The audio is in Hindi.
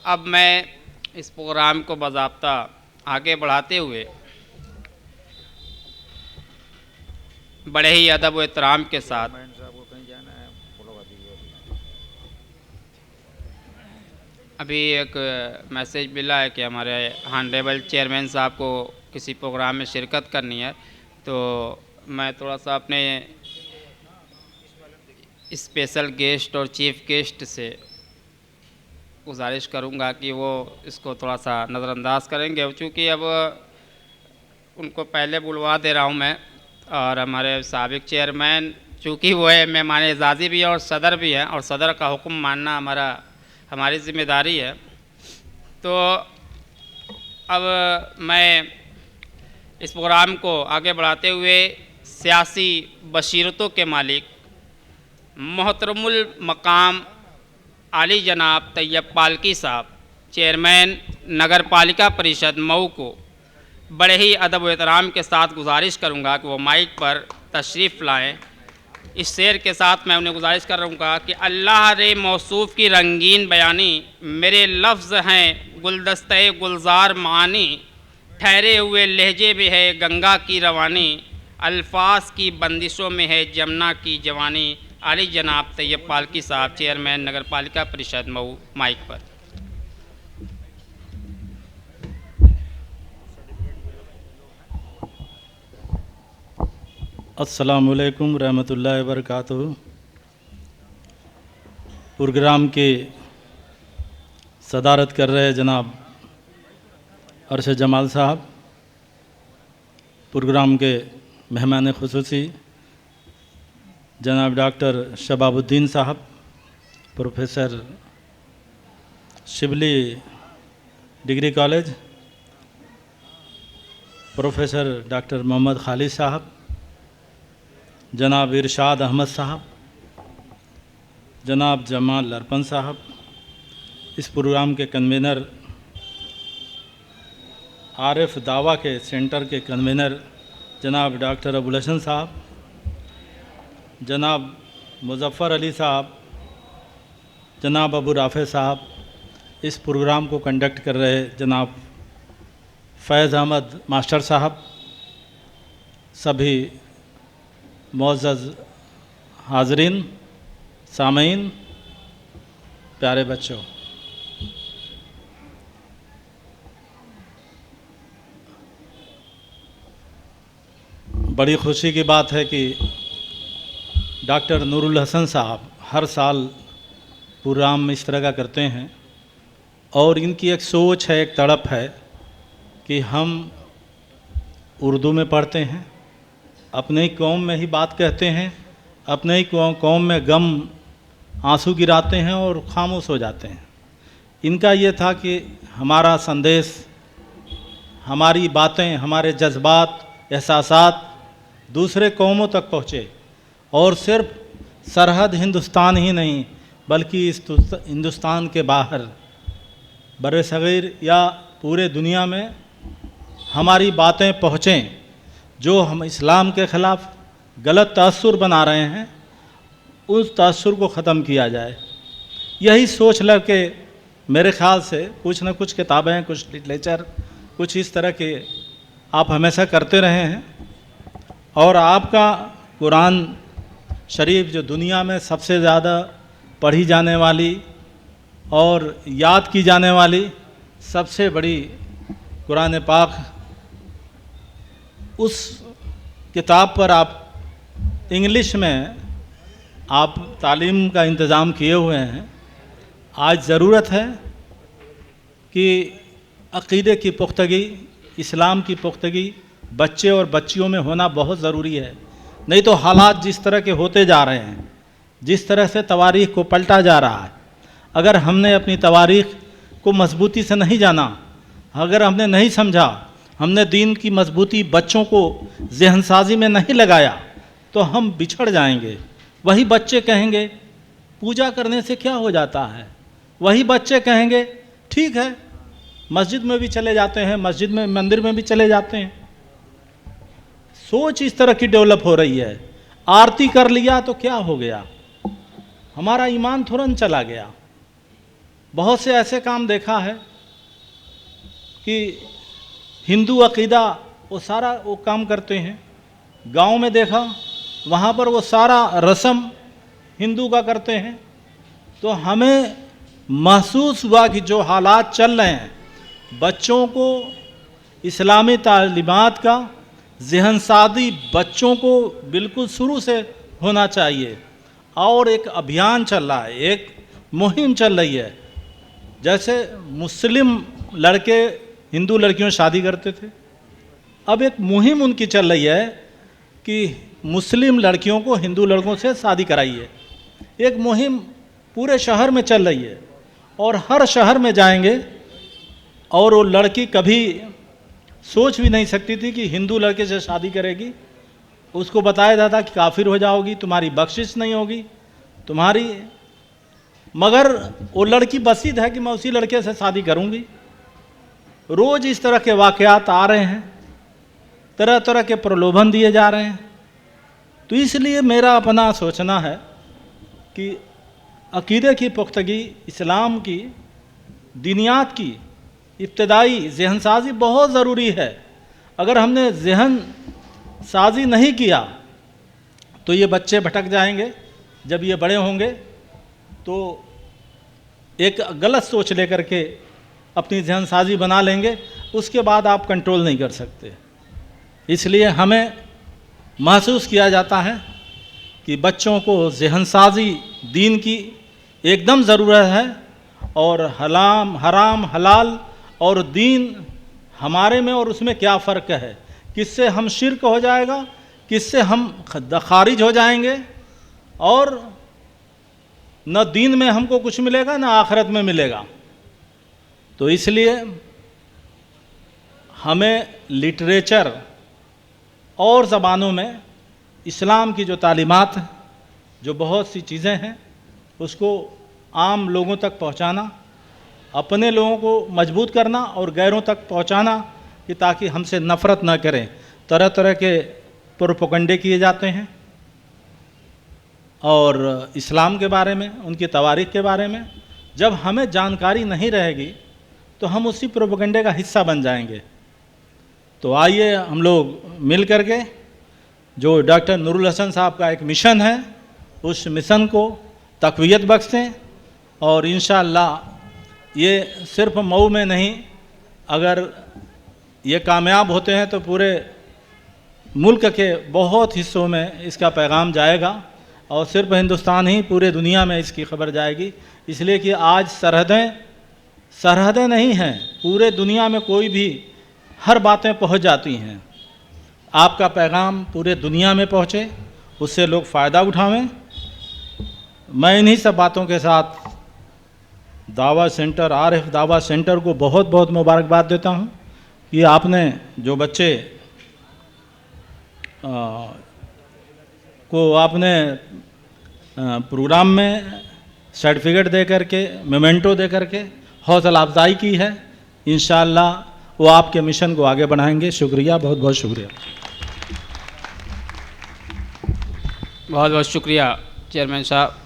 अब मैं इस प्रोग्राम को बाज़ाब्ता आगे बढ़ाते हुए बड़े ही अदब व एहतराम के साथ अभी एक मैसेज मिला है कि हमारे हॉनरेबल चेयरमैन साहब को किसी प्रोग्राम में शिरकत करनी है, तो मैं थोड़ा सा अपने स्पेशल गेस्ट और चीफ गेस्ट से गुजारिश करूंगा कि वो इसको थोड़ा सा नज़रअंदाज करेंगे, चूँकि अब उनको पहले बुलवा दे रहा हूं मैं। और हमारे साबिक चेयरमैन चूँकि वो है मेहमान एजाज़ी भी है और सदर भी हैं, और सदर का हुक्म मानना हमारी ज़िम्मेदारी है। तो अब मैं इस प्रोग्राम को आगे बढ़ाते हुए सियासी बशीरतों के मालिक मोहतरमुल मकाम आली जनाब तैयब पालकी साहब, चेयरमैन नगर पालिका परिषद मऊ को बड़े ही अदब व एहतराम के साथ गुजारिश करूंगा कि वो माइक पर तशरीफ़ लाएं। इस शेर के साथ मैं उन्हें गुजारिश करूंगा कि अल्लाह रे मौसूफ़ की रंगीन बयानी, मेरे लफ्ज़ हैं गुलदस्ते गुलजार मानी, ठहरे हुए लहजे में है गंगा की रवानी, अल्फाज की बंदिशों में है जमुना की जवानी। आली जनाब तैयब पालकी साहब, चेयरमैन नगर पालिका परिषद मऊ, माइक पर। अस्सलामुअलैकुम रहमतुल्लाहि व बरकातुहू। प्रोग्राम के सदारत कर रहे जनाब अरशद जमाल साहब, प्रोग्राम के मेहमान खुसूसी जनाब डॉक्टर शबाबुद्दीन साहब, professor Shibli degree college, professor doctor Mohammad Khalid साहब, जनाब इरशाद अहमद साहब, जनाब जमाल अरपन साहब, इस प्रोग्राम के कन्वीनर आरिफ दावा के सेंटर के कन्वीनर जनाब डॉक्टर अबुल हसन साहब, जनाब मुज़फ़्फ़र अली साहब, जनाब अबू राफ़े साहब, इस प्रोग्राम को कंडक्ट कर रहे जनाब फैज़ अहमद मास्टर साहब, सभी मुअज़्ज़ज़ हाज़रीन, सामीन, प्यारे बच्चों, बड़ी खुशी की बात है कि डॉक्टर नूरुल हसन साहब हर साल प्रोग्राम इस तरह का करते हैं, और इनकी एक सोच है, एक तड़प है कि हम उर्दू में पढ़ते हैं, अपने ही कौम में ही बात कहते हैं, अपने ही कौम में गम आंसू गिराते हैं और खामोश हो जाते हैं। इनका ये था कि हमारा संदेश, हमारी बातें, हमारे जज्बात, एहसासात दूसरे कौमों तक पहुँचे, और सिर्फ सरहद हिंदुस्तान ही नहीं बल्कि इस हिंदुस्तान के बाहर बरसग़ीर या पूरे दुनिया में हमारी बातें पहुँचें। जो हम इस्लाम के ख़िलाफ़ गलत तासुर बना रहे हैं, उस तासुर को ख़त्म किया जाए। यही सोच लेके मेरे ख़्याल से कुछ न कुछ किताबें, कुछ लिटरेचर, कुछ इस तरह के आप हमेशा करते रहे हैं। और आपका कुरान शरीफ जो दुनिया में सबसे ज़्यादा पढ़ी जाने वाली और याद की जाने वाली सबसे बड़ी कुरान पाक, उस किताब पर आप इंग्लिश में आप तालीम का इंतज़ाम किए हुए हैं। आज ज़रूरत है कि अक़ीदे की पुख्तगी, इस्लाम की पुख्तगी बच्चे और बच्चियों में होना बहुत ज़रूरी है। नहीं तो हालात जिस तरह के होते जा रहे हैं, जिस तरह से तवारीख़ को पलटा जा रहा है, अगर हमने अपनी तवारीख़ को मजबूती से नहीं जाना, अगर हमने नहीं समझा, हमने दीन की मजबूती बच्चों को जहनसाजी में नहीं लगाया, तो हम बिछड़ जाएंगे। वही बच्चे कहेंगे पूजा करने से क्या हो जाता है, वही बच्चे कहेंगे ठीक है मस्जिद में भी चले जाते हैं, मस्जिद में मंदिर में भी चले जाते हैं। सोच इस तरह की डेवलप हो रही है। आरती कर लिया तो क्या हो गया, हमारा ईमान तुरंत चला गया। बहुत से ऐसे काम देखा है कि हिंदू अकीदा वो सारा वो काम करते हैं। गांव में देखा, वहाँ पर वो सारा रस्म हिंदू का करते हैं। तो हमें महसूस हुआ कि जो हालात चल रहे हैं, बच्चों को इस्लामी तालीमात का ज़हनसाज़ी बच्चों को बिल्कुल शुरू से होना चाहिए। और एक अभियान चल रहा है, एक मुहिम चल रही है। जैसे मुस्लिम लड़के हिंदू लड़कियों से शादी करते थे, अब एक मुहिम उनकी चल रही है कि मुस्लिम लड़कियों को हिंदू लड़कों से शादी कराइए। एक मुहिम पूरे शहर में चल रही है और हर शहर में जाएंगे। और वो लड़की कभी सोच भी नहीं सकती थी कि हिंदू लड़के से शादी करेगी। उसको बताया जाता कि काफिर हो जाओगी, तुम्हारी बख्शिश नहीं होगी तुम्हारी। मगर वो लड़की बसीद है कि मैं उसी लड़के से शादी करूंगी। रोज़ इस तरह के वाक़यात आ रहे हैं, तरह तरह के प्रलोभन दिए जा रहे हैं। तो इसलिए मेरा अपना सोचना है कि अकीदे की पुख्तगी, इस्लाम की, दीनियात की इब्तदाई ज़हनसाज़ी बहुत ज़रूरी है। अगर हमने ज़हन साजी नहीं किया तो ये बच्चे भटक जाएंगे। जब ये बड़े होंगे तो एक गलत सोच लेकर के अपनी ज़हनसाज़ी बना लेंगे, उसके बाद आप कंट्रोल नहीं कर सकते। इसलिए हमें महसूस किया जाता है कि बच्चों को ज़हनसाज़ी दीन की एकदम ज़रूरत है। और हराम हलाल और दीन हमारे में और उसमें क्या फ़र्क है, किससे हम शिर्क हो जाएगा, किससे हम खारिज हो जाएंगे, और न दीन में हमको कुछ मिलेगा न आखिरत में मिलेगा। तो इसलिए हमें लिटरेचर और ज़बानों में इस्लाम की जो तालीमात, जो बहुत सी चीज़ें हैं, उसको आम लोगों तक पहुंचाना, अपने लोगों को मजबूत करना और गैरों तक पहुंचाना कि ताकि हमसे नफ़रत न करें। तरह तरह के प्रोपेगेंडे किए जाते हैं और इस्लाम के बारे में, उनकी तवारीख़ के बारे में जब हमें जानकारी नहीं रहेगी तो हम उसी प्रोपेगेंडे का हिस्सा बन जाएंगे। तो आइए हम लोग मिल कर के, जो डॉक्टर नूरुल हसन साहब का एक मिशन है, उस मिशन को तक़वियत बख्शें। और इंशाअल्लाह ये सिर्फ मऊ में नहीं, अगर ये कामयाब होते हैं तो पूरे मुल्क के बहुत हिस्सों में इसका पैगाम जाएगा और सिर्फ हिंदुस्तान ही, पूरे दुनिया में इसकी खबर जाएगी। इसलिए कि आज सरहदें नहीं हैं, पूरे दुनिया में कोई भी हर बातें पहुंच जाती हैं। आपका पैगाम पूरे दुनिया में पहुंचे, उससे लोग फ़ायदा उठावें। मैं इन्हीं सब बातों के साथ दावा सेंटर, आरिफ दावा सेंटर को बहुत बहुत मुबारकबाद देता हूं कि आपने जो बच्चे को आपने प्रोग्राम में सर्टिफिकेट दे करके, मेमेंटो दे करके हौसला अफजाई की है। इंशाअल्लाह वो आपके मिशन को आगे बढ़ाएंगे। शुक्रिया, बहुत बहुत शुक्रिया। बहुत बहुत शुक्रिया चेयरमैन साहब।